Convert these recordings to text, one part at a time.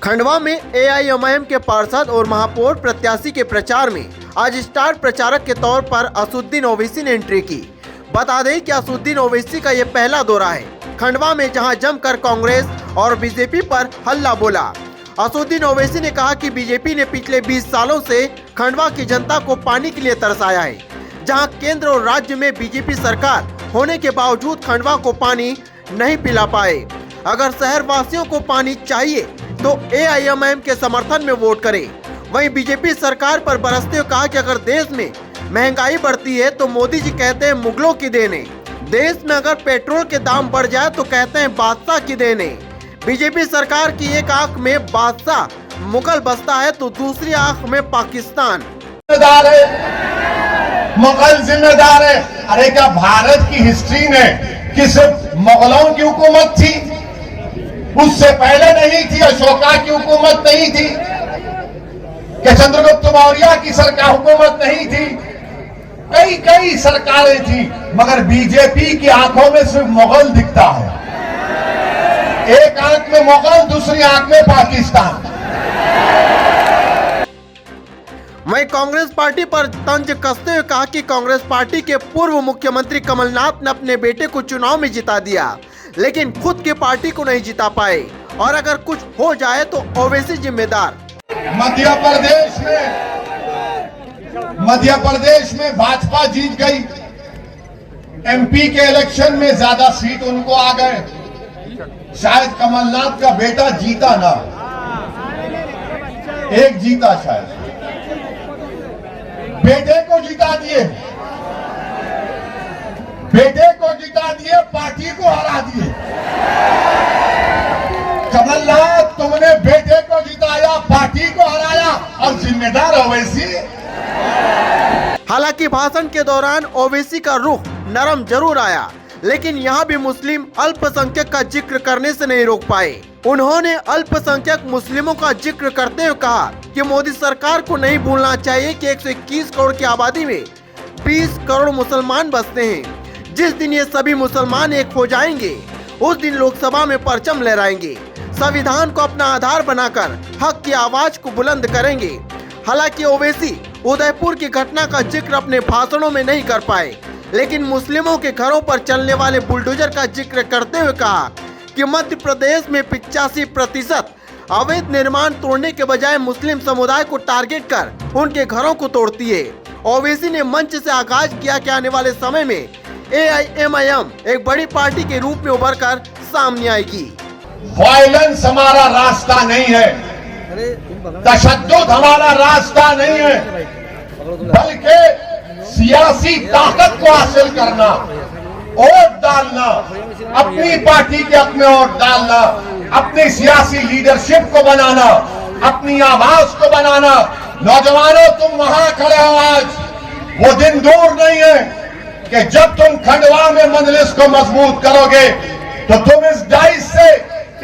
खंडवा में एआईएमआईएम के पार्षद और महापौर प्रत्याशी के प्रचार में आज स्टार प्रचारक के तौर पर असुद्दीन ओवैसी ने एंट्री की। बता दें कि असुद्दीन ओवैसी का ये पहला दौरा है खंडवा में, जहां जमकर कांग्रेस और बीजेपी पर हल्ला बोला। असुद्दीन ओवैसी ने कहा कि बीजेपी ने पिछले 20 सालों से खंडवा की जनता को पानी के लिए तरसाया है, जहां केंद्र और राज्य में बीजेपी सरकार होने के बावजूद खंडवा को पानी नहीं पिला पाए। अगर शहर वासियों को पानी चाहिए तो एआईएमआईएम के समर्थन में वोट करें। वहीं बीजेपी सरकार पर बरसते हुए कहा कि अगर देश में महंगाई बढ़ती है तो मोदी जी कहते हैं मुगलों की देन है। देश में अगर पेट्रोल के दाम बढ़ जाए तो कहते हैं बादशाह की देन है। बीजेपी सरकार की एक आंख में बादशाह मुगल बसता है तो दूसरी आंख में पाकिस्तान जिम्मेदार है, मुगल जिम्मेदार है। अरे क्या भारत की हिस्ट्री में कि सिर्फ मुगलों की हुकूमत थी? उससे पहले नहीं थी? अशोका की हुकूमत नहीं थी? क्या चंद्रगुप्त मौर्य की सरकार हुकूमत नहीं थी? कई कई सरकारें थी, मगर बीजेपी की आंखों में सिर्फ मुगल दिखता है। एक आंख में मुगल, दूसरी आंख में पाकिस्तान। वहीं कांग्रेस पार्टी पर तंज कसते हुए कहा कि कांग्रेस पार्टी के पूर्व मुख्यमंत्री कमलनाथ ने अपने बेटे को चुनाव में जिता दिया, लेकिन खुद की पार्टी को नहीं जिता पाए, और अगर कुछ हो जाए तो ओवैसी जिम्मेदार। मध्य प्रदेश में भाजपा जीत गई। एमपी के इलेक्शन में ज्यादा सीट उनको आ गए। शायद कमलनाथ का बेटा जीता ना, एक जीता शायद। बेटे को जिता दिए, पार्टी को हरा दिए। कमलनाथ, तुमने बेटे को जिताया, पार्टी को हराया, और जिम्मेदार ओवैसी। हालांकि भाषण के दौरान ओवैसी का रुख नरम जरूर आया, लेकिन यहाँ भी मुस्लिम अल्पसंख्यक का जिक्र करने से नहीं रोक पाए। उन्होंने अल्पसंख्यक मुस्लिमों का जिक्र करते हुए कहा कि मोदी सरकार को नहीं भूलना चाहिए कि 121 करोड़ की आबादी में 20 करोड़ मुसलमान बसते हैं। जिस दिन ये सभी मुसलमान एक हो जाएंगे, उस दिन लोकसभा में परचम लहराएंगे, संविधान को अपना आधार बनाकर हक की आवाज को बुलंद करेंगे। हालांकि ओवैसी उदयपुर की घटना का जिक्र अपने भाषणों में नहीं कर पाए, लेकिन मुस्लिमों के घरों पर चलने वाले बुलडोजर का जिक्र करते हुए कहा कि मध्य प्रदेश में 85% अवैध निर्माण तोड़ने के बजाय मुस्लिम समुदाय को टारगेट कर उनके घरों को तोड़ती है। ओवैसी ने मंच से आगाज किया कि आने वाले समय में एआईएमआईएम एक बड़ी पार्टी के रूप में उभर कर सामने आएगी। वायलेंस हमारा रास्ता नहीं है, तशद्दुद हमारा रास्ता नहीं है, बल्कि सियासी ताकत को हासिल करना, वोट डालना, अपनी पार्टी के हक में वोट डालना, अपनी सियासी लीडरशिप को बनाना, अपनी आवाज को बनाना। नौजवानों, तुम वहां खड़े हो आज, वो दिन दूर नहीं है कि जब तुम खंडवा में मजलिस को मजबूत करोगे तो तुम इस डाइस से,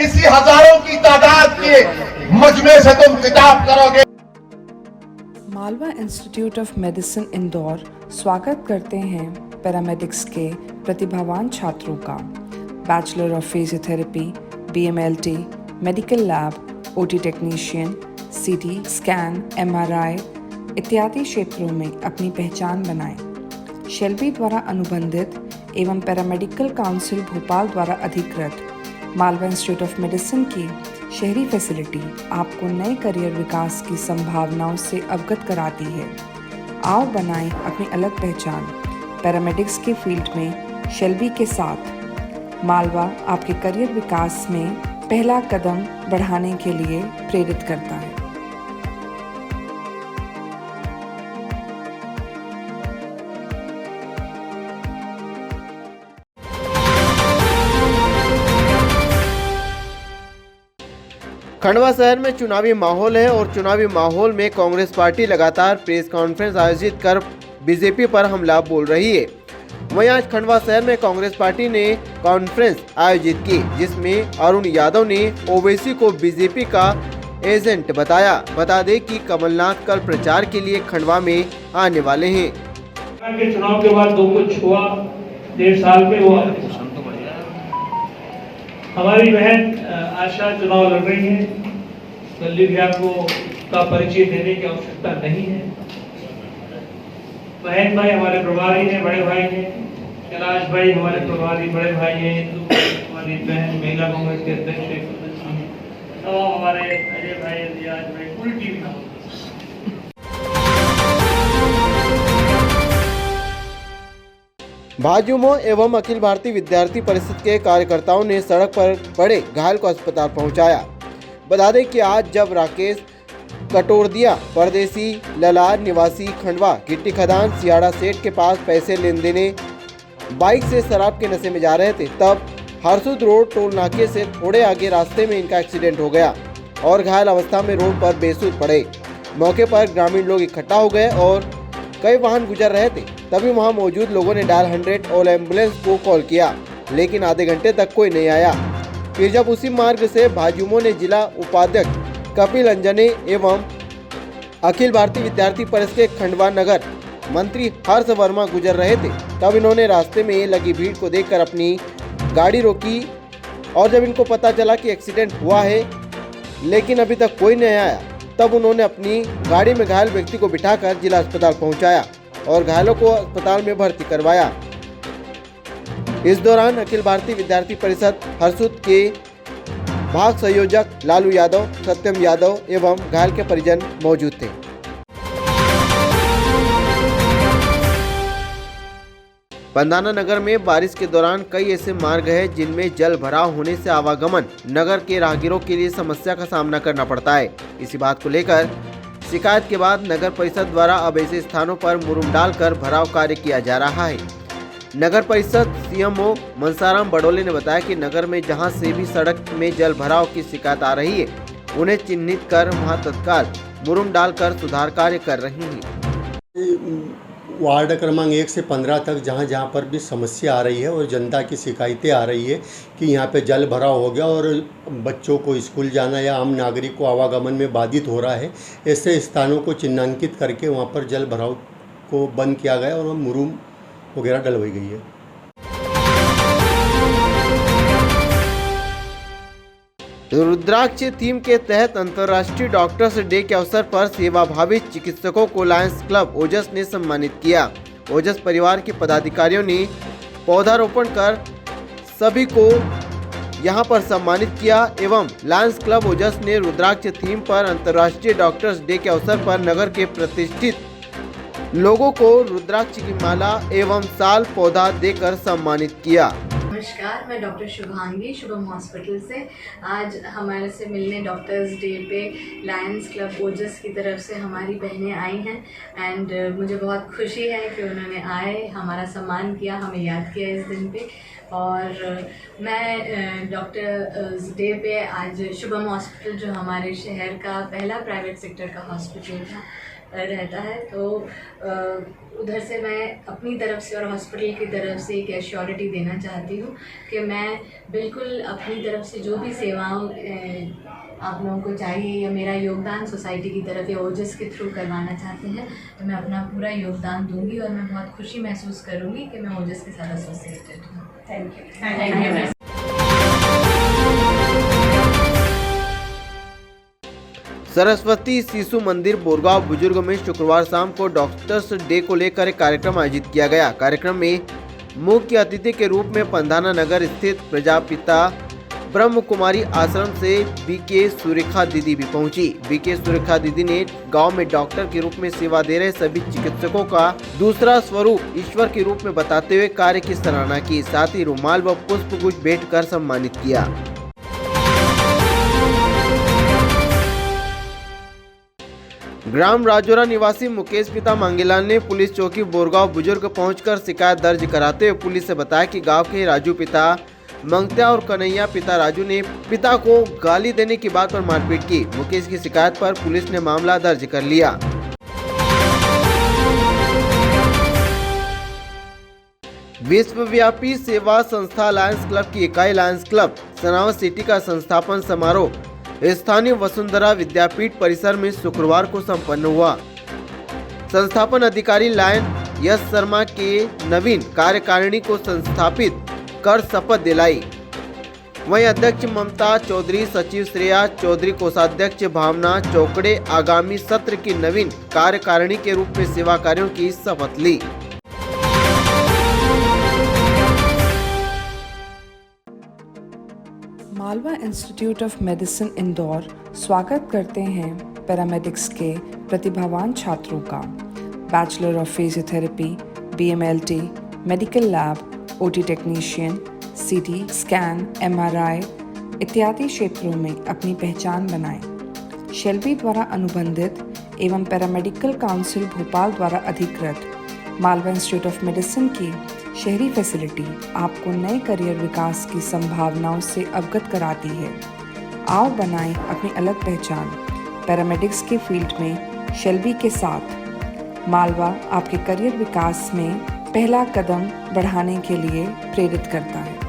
इसी हजारों की तादाद के मजमे से तुम खिताब करोगे। Malwa institute of medicine Indore स्वागत करते हैं पैरामेडिक्स के प्रतिभावान छात्रों का। Bachelor of physiotherapy, BMLT, medical lab, OT technician, CT scan, MRI इत्यादि क्षेत्रों में अपनी पहचान बनाएं। शेल्बी द्वारा अनुबंधित एवं पैरामेडिकल काउंसिल भोपाल द्वारा अधिकृत मालवा इंस्टीट्यूट ऑफ मेडिसिन की शहरी फैसिलिटी आपको नए करियर विकास की संभावनाओं से अवगत कराती है। आओ बनाएं अपनी अलग पहचान। पैरामेडिक्स के फील्ड में शेल्बी के साथ मालवा आपके करियर विकास में पहला कदम बढ़ाने के लिए प्रेरित करता है। खंडवा शहर में चुनावी माहौल है और चुनावी माहौल में कांग्रेस पार्टी लगातार प्रेस कॉन्फ्रेंस आयोजित कर बीजेपी पर हमला बोल रही है। वहीं आज खंडवा शहर में कांग्रेस पार्टी ने कॉन्फ्रेंस आयोजित की, जिसमें अरुण यादव ने ओवैसी को बीजेपी का एजेंट बताया। बता दें कि कमलनाथ कल प्रचार के लिए खंडवा में आने वाले हैं। चुनाव के बाद जो कुछ हुआ 1.5 साल में, वो हमारी बहन आशा चुनाव लड़ रही है, जल्दी भी आपको का परिचय देने की आवश्यकता नहीं है। महेंद्र भाई हमारे प्रभारी हैं, बड़े भाई हैं। कैलाश भाई हमारे प्रभारी बड़े भाई हैं। इंदु हमारी बहन महिला कांग्रेस के अध्यक्ष हैं। हमारे अजय भाई, रियाज भाई, पूरी टीम है। भाजयुमो एवं अखिल भारतीय विद्यार्थी परिषद के कार्यकर्ताओं ने सड़क पर पड़े घायल को अस्पताल पहुंचाया। बता दें कि आज जब राकेश कटोरदिया परदेसी ललार निवासी खंडवा गिट्टी खदान सियाड़ा सेठ के पास पैसे लेन देने बाइक से शराब के नशे में जा रहे थे, तब हरसुद रोड टोल नाके से थोड़े आगे रास्ते में इनका एक्सीडेंट हो गया और घायल अवस्था में रोड पर बेसुध पड़े। मौके पर ग्रामीण लोग इकट्ठा हो गए और कई वाहन गुजर रहे थे। तभी वहां मौजूद लोगों ने डायल 100 और एम्बुलेंस को कॉल किया, लेकिन आधे घंटे तक कोई नहीं आया। फिर जब उसी मार्ग से भाजयुमो ने जिला उपाध्यक्ष कपिल अंजने एवं अखिल भारतीय विद्यार्थी परिषद के खंडवा नगर मंत्री हर्ष वर्मा गुजर रहे थे, तब इन्होंने रास्ते में लगी भीड़ को देखकर अपनी गाड़ी रोकी और जब इनको पता चला कि एक्सीडेंट हुआ है लेकिन अभी तक कोई नहीं आया, तब उन्होंने अपनी गाड़ी में घायल व्यक्ति को बिठाकर जिला अस्पताल पहुंचाया और घायलों को अस्पताल में भर्ती करवाया। इस दौरान अखिल भारतीय विद्यार्थी परिषद हरसुद के भाग संयोजक लालू यादव, सत्यम यादव एवं घायल के परिजन मौजूद थे। पंधाना नगर में बारिश के दौरान कई ऐसे मार्ग हैं जिनमें जल भराव होने से आवागमन नगर के राहगीरों के लिए समस्या का सामना करना पड़ता है। इसी बात को लेकर शिकायत के बाद नगर परिषद द्वारा अब ऐसे स्थानों पर मुरुम डालकर भराव कार्य किया जा रहा है। नगर परिषद सीएमओ मनसाराम बडोले ने बताया कि नगर में जहां से भी सड़क में जल भराव की शिकायत आ रही है, उन्हें चिन्हित कर वहां तत्काल मुरुम डालकर सुधार कार्य कर रही हैं। वार्ड क्रमांक 1 से 15 तक जहाँ पर भी समस्या आ रही है और जनता की शिकायतें आ रही है कि यहाँ पे जल भराव हो गया और बच्चों को स्कूल जाना या आम नागरिक को आवागमन में बाधित हो रहा है, ऐसे स्थानों को चिन्हांकित करके वहाँ पर जल भराव को बंद किया गया और मुरुम वगैरह डलवाई गई है। रुद्राक्ष थीम के तहत अंतर्राष्ट्रीय डॉक्टर्स डे के अवसर पर सेवाभावी चिकित्सकों को लायंस क्लब ओजस ने सम्मानित किया। ओजस परिवार के पदाधिकारियों ने पौधारोपण कर सभी को यहां पर सम्मानित किया एवं लायंस क्लब ओजस ने रुद्राक्ष थीम पर अंतर्राष्ट्रीय डॉक्टर्स डे के अवसर पर नगर के प्रतिष्ठित लोगों को रुद्राक्ष की माला एवं साल पौधा देकर सम्मानित किया। नमस्कार, मैं डॉक्टर शुभांगी शुभम हॉस्पिटल से। आज हमारे से मिलने डॉक्टर्स डे पे लायंस क्लब ओजस की तरफ से हमारी बहनें आई हैं एंड मुझे बहुत खुशी है कि उन्होंने आए, हमारा सम्मान किया, हमें याद किया इस दिन पे। और मैं डॉक्टर्स डे पे आज शुभम हॉस्पिटल जो हमारे शहर का पहला प्राइवेट सेक्टर का हॉस्पिटल था रहता है, तो उधर से मैं अपनी तरफ से और हॉस्पिटल की तरफ से एक एश्योरिटी देना चाहती हूँ कि मैं बिल्कुल अपनी तरफ से जो भी सेवाएं आप लोगों को चाहिए या मेरा योगदान सोसाइटी की तरफ या ओजस के थ्रू करवाना चाहते हैं तो मैं अपना पूरा योगदान दूंगी और मैं बहुत खुशी महसूस करूँगी कि मैं ओजस के साथ एसोसिएटेड हूँ। Thank you. सरस्वती शिशु मंदिर बोरगांव बुजुर्ग में शुक्रवार शाम को डॉक्टर्स डे को लेकर एक कार्यक्रम आयोजित किया गया। कार्यक्रम में मुख्य अतिथि के रूप में पंधाना नगर स्थित प्रजापिता ब्रह्म कुमारी आश्रम से बीके सुरेखा दीदी भी पहुंची। बीके सुरेखा दीदी ने गांव में डॉक्टर के रूप में सेवा दे रहे सभी चिकित्सकों का दूसरा स्वरूप ईश्वर के रूप में बताते हुए कार्य की सराहना की, साथ ही रुमाल व पुष्प गुच्छ भेंट कर सम्मानित किया। ग्राम राजौरा निवासी मुकेश पिता मांगेलाल ने पुलिस चौकी बोरगांव बुजुर्ग पहुंचकर शिकायत दर्ज कराते हुए पुलिस से बताया कि गांव के राजू पिता मंगत्या और कन्हैया पिता राजू ने पिता को गाली देने की बात पर मारपीट की। मुकेश की शिकायत पर पुलिस ने मामला दर्ज कर लिया। विश्वव्यापी सेवा संस्था लायंस क्लब की इकाई लायंस क्लब सनावत सिटी का संस्थापन समारोह स्थानीय वसुंधरा विद्यापीठ परिसर में शुक्रवार को संपन्न हुआ। संस्थापन अधिकारी लायन यश शर्मा के नवीन कार्यकारिणी को संस्थापित कर शपथ दिलाई। वहीं अध्यक्ष ममता चौधरी, सचिव श्रेया चौधरी, कोषाध्यक्ष भावना चौकड़े आगामी सत्र की नवीन कार्यकारिणी के रूप में सेवा कार्यों की शपथ ली। Malwa institute of medicine Indore स्वागत करते हैं पैरामेडिक्स के प्रतिभावान छात्रों का। Bachelor of physiotherapy, BMLT, medical lab, OT technician, CT scan, MRI इत्यादि क्षेत्रों में अपनी पहचान बनाएं। शेल्बी द्वारा अनुबंधित एवं पैरामेडिकल काउंसिल भोपाल द्वारा अधिकृत मालवा इंस्टीट्यूट ऑफ मेडिसिन की शहरी फैसिलिटी आपको नए करियर विकास की संभावनाओं से अवगत कराती है। आओ बनाएं अपनी अलग पहचान। पैरामेडिक्स के फील्ड में शेल्बी के साथ मालवा आपके करियर विकास में पहला कदम बढ़ाने के लिए प्रेरित करता है।